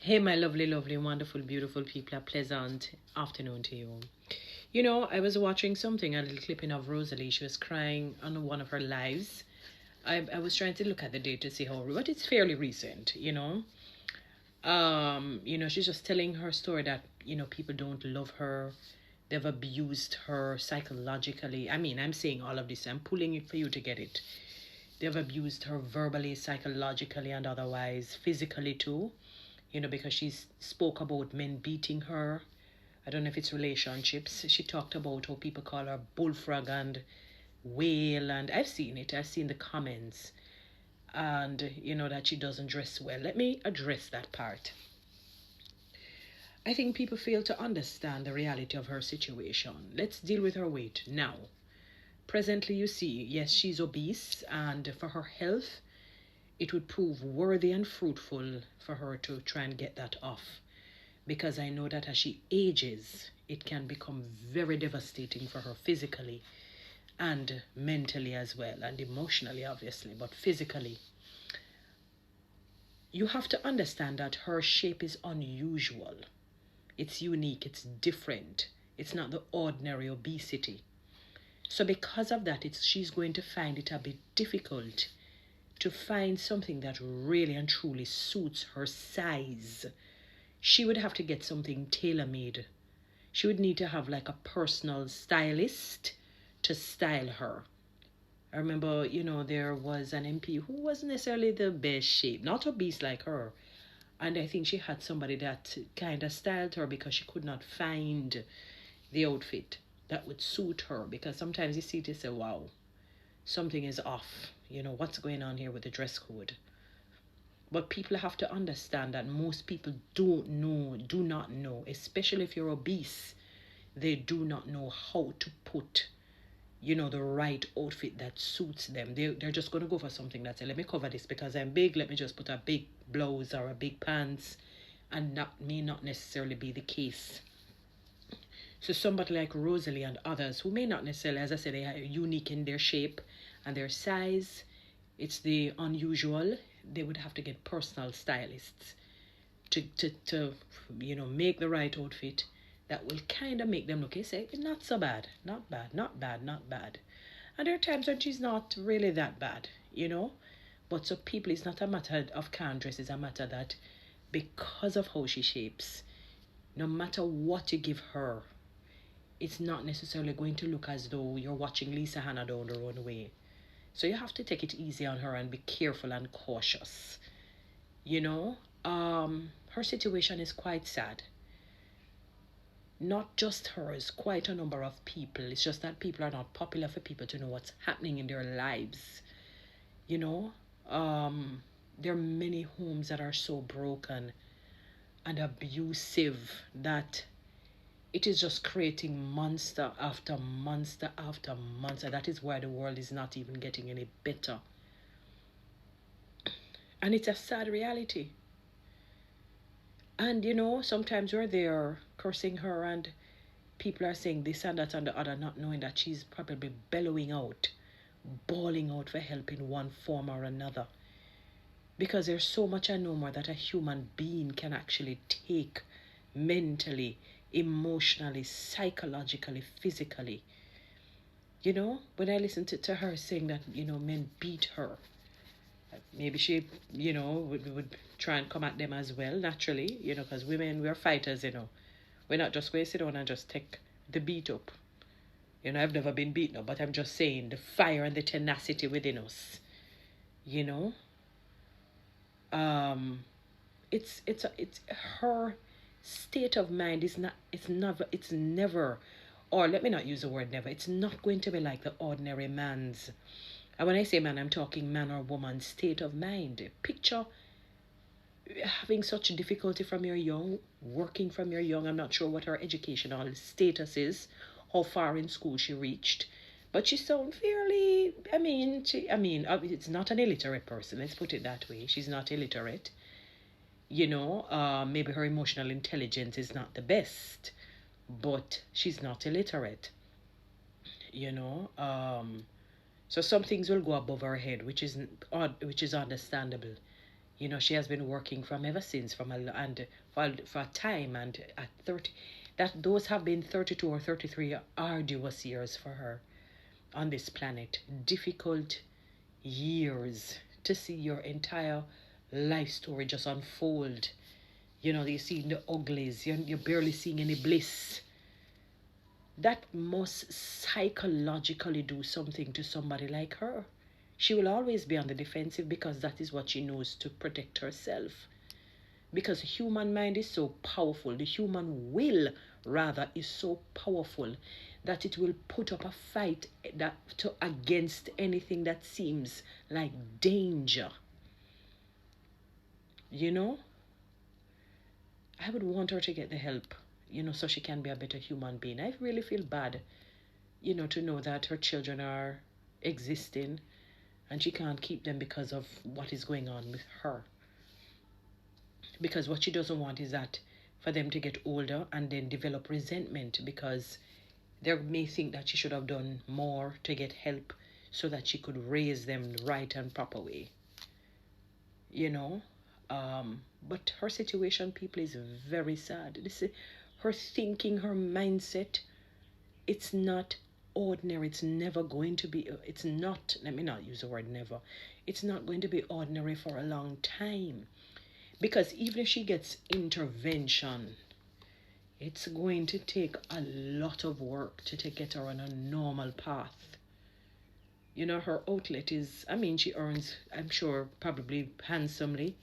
Hey, my lovely, lovely, wonderful, beautiful people. A pleasant afternoon to you. You know, I was watching something, a little clipping of Rosalie. She was crying on one of her lives. I was trying to look at the date to see how, but it's fairly recent, you know. She's just telling her story that, people don't love her. They've abused her psychologically. I mean, I'm saying all of this. I'm pulling it for you to get it. They've abused her verbally, psychologically, and otherwise, physically too, because she spoke about men beating her. I don't know if it's relationships. She talked about how people call her bullfrog and whale, and I've seen it. I've seen the comments, and that she doesn't dress well. Let me address that part. I think people fail to understand the reality of her situation. Let's deal with her weight now. Presently, you see, yes, she's obese, and for her health, it would prove worthy and fruitful for her to try and get that off. Because I know that as she ages, it can become very devastating for her physically and mentally as well, and emotionally, obviously, but physically. You have to understand that her shape is unusual. It's unique, it's different. It's not the ordinary obesity. So because of that, she's going to find it a bit difficult to find something that really and truly suits her size. She would have to get something tailor-made. She would need to have like a personal stylist to style her. I remember, there was an MP who wasn't necessarily the best shape, not obese like her. And I think she had somebody that kind of styled her because she could not find the outfit that would suit her. Because sometimes you see it and say, wow, something is off. What's going on here with the dress code? But people have to understand that most people do not know, especially if you're obese, they do not know how to put, the right outfit that suits them. They're just going to go for something that say, let me cover this because I'm big, let me just put a big blouse or a big pants, and that may not necessarily be the case. So somebody like Rosalie and others who may not necessarily, as I said, they are unique in their shape and their size, it's the unusual, they would have to get personal stylists to make the right outfit that will kind of make them look, you say, not so bad, not bad, not bad, not bad. And there are times when she's not really that bad. But so people, it's not a matter of can't dress, it's a matter that because of how she shapes, no matter what you give her, it's not necessarily going to look as though you're watching Lisa Hannah down the runway. So you have to take it easy on her and be careful and cautious. You know, her situation is quite sad. Not just hers, quite a number of people. It's just that people are not popular for people to know what's happening in their lives. You know, there are many homes that are so broken and abusive that it is just creating monster after monster after monster. That is why the world is not even getting any better. And it's a sad reality. And sometimes we're there cursing her, and people are saying this and that and the other, not knowing that she's probably bellowing out, bawling out for help in one form or another. Because there's so much and no more that a human being can actually take mentally, emotionally, psychologically, physically. When I listen to her saying that, men beat her, maybe she, would try and come at them as well, naturally, because women, we're fighters, We're not just going to sit down and just take the beat up. I've never been beaten up, but I'm just saying the fire and the tenacity within us, you know. It's her state of mind is not, it's never, or let me not use the word never, it's not going to be like the ordinary man's. And when I say man, I'm talking man or woman state of mind. Picture having such difficulty from your young, working from your young. I'm not sure what her educational status is, how far in school she reached, but she sounds fairly. It's not an illiterate person. Let's put it that way. She's not illiterate. Maybe her emotional intelligence is not the best, but she's not illiterate. You know, so some things will go above her head, which is odd, which is understandable. You know, she has been working from ever since, from a and for a time, and at 30, that those have been 32 or 33 arduous years for her on this planet. Difficult years to see your entire life story just unfold. You know, you're seeing the uglies, you're barely seeing any bliss. That must psychologically do something to somebody like her. She will always be on the defensive because that is what she knows to protect herself. Because the human mind is so powerful, the human will rather is so powerful that it will put up a fight against anything that seems like danger. You know, I would want her to get the help, so she can be a better human being. I really feel bad, to know that her children are existing and she can't keep them because of what is going on with her. Because what she doesn't want is that for them to get older and then develop resentment because they may think that she should have done more to get help so that she could raise them the right and proper way. But her situation, people, is very sad. Her thinking, her mindset, it's not ordinary. It's never going to be, it's not, let me not use the word never. It's not going to be ordinary for a long time. Because even if she gets intervention, it's going to take a lot of work to get her on a normal path. Her outlet is, she earns, I'm sure, probably handsomely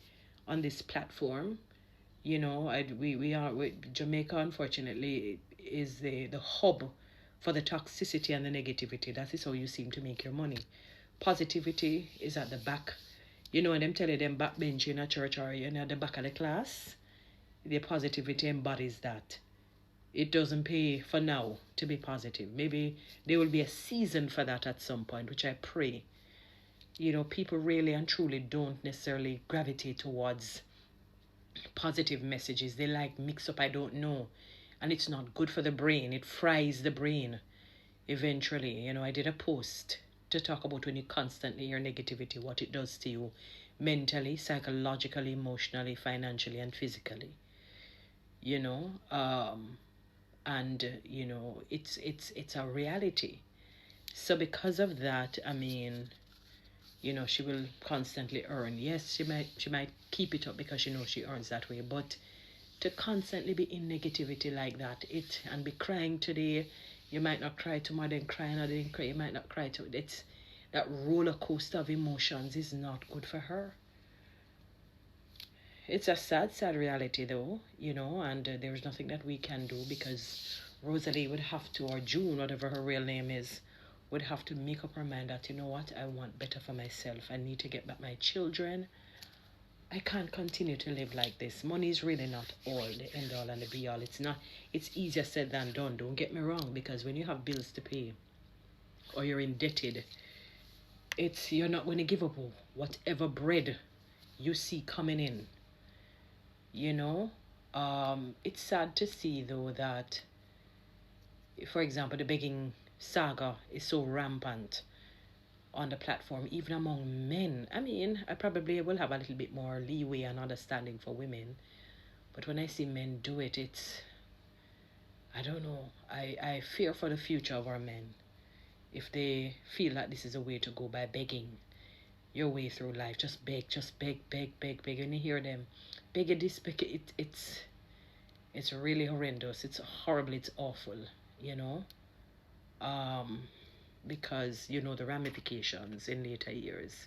on this platform. Jamaica, unfortunately, is the hub for the toxicity and the negativity. That is how you seem to make your money. Positivity is at the back. When them tell you them backbench in a church or at the back of the class, the positivity embodies that. It doesn't pay for now to be positive. Maybe there will be a season for that at some point, which I pray. People really and truly don't necessarily gravitate towards positive messages. They like mix up, I don't know. And it's not good for the brain. It fries the brain eventually. I did a post to talk about when you constantly hear negativity, what it does to you mentally, psychologically, emotionally, financially, and physically. It's a reality. So because of that, she will constantly earn. Yes, she might keep it up because she earns that way, but to constantly be in negativity like that, and be crying today, you might not cry tomorrow, then cry another, then cry, you might not cry tomorrow. It's that roller coaster of emotions is not good for her. It's a sad reality though, and there's nothing that we can do because Rosalie would have to, or June, whatever her real name is, would have to make up her mind that, what, I want better for myself. I need to get back my children. I can't continue to live like this. Money is really not all the end all and the be all. It's not. It's easier said than done. Don't get me wrong, because when you have bills to pay or you're indebted, you're not going to give up whatever bread you see coming in. It's sad to see though that, for example, the begging saga is so rampant on the platform, even among men. I probably will have a little bit more leeway and understanding for women, but when I see men do it, I don't know. I fear for the future of our men if they feel that this is a way to go, by begging your way through life. Just beg, beg. When you hear them beg this, beg it, it's really horrendous. It's horrible. It's awful. Because the ramifications in later years.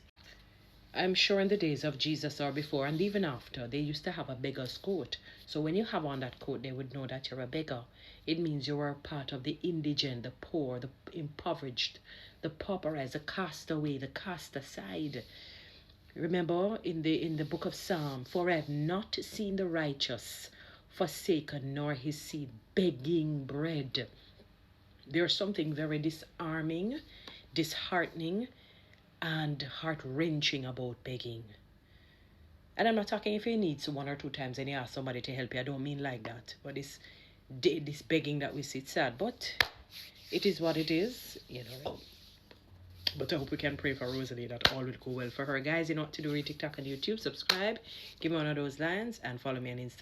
I'm sure in the days of Jesus or before and even after, they used to have a beggar's coat. So when you have on that coat, they would know that you're a beggar. It means you are part of the indigent, the poor, the impoverished, the pauperized, the castaway, the cast aside. Remember in the book of Psalm, for I have not seen the righteous forsaken, nor his seed begging bread. There's something very disarming, disheartening, and heart-wrenching about begging. And I'm not talking if you need one or two times and you ask somebody to help you. I don't mean like that. But this begging that we see, it's sad. But it is what it is, But I hope we can pray for Rosalie that all will go well for her. Guys, you know what to do. Read TikTok and YouTube. Subscribe. Give me one of those lines and follow me on Instagram.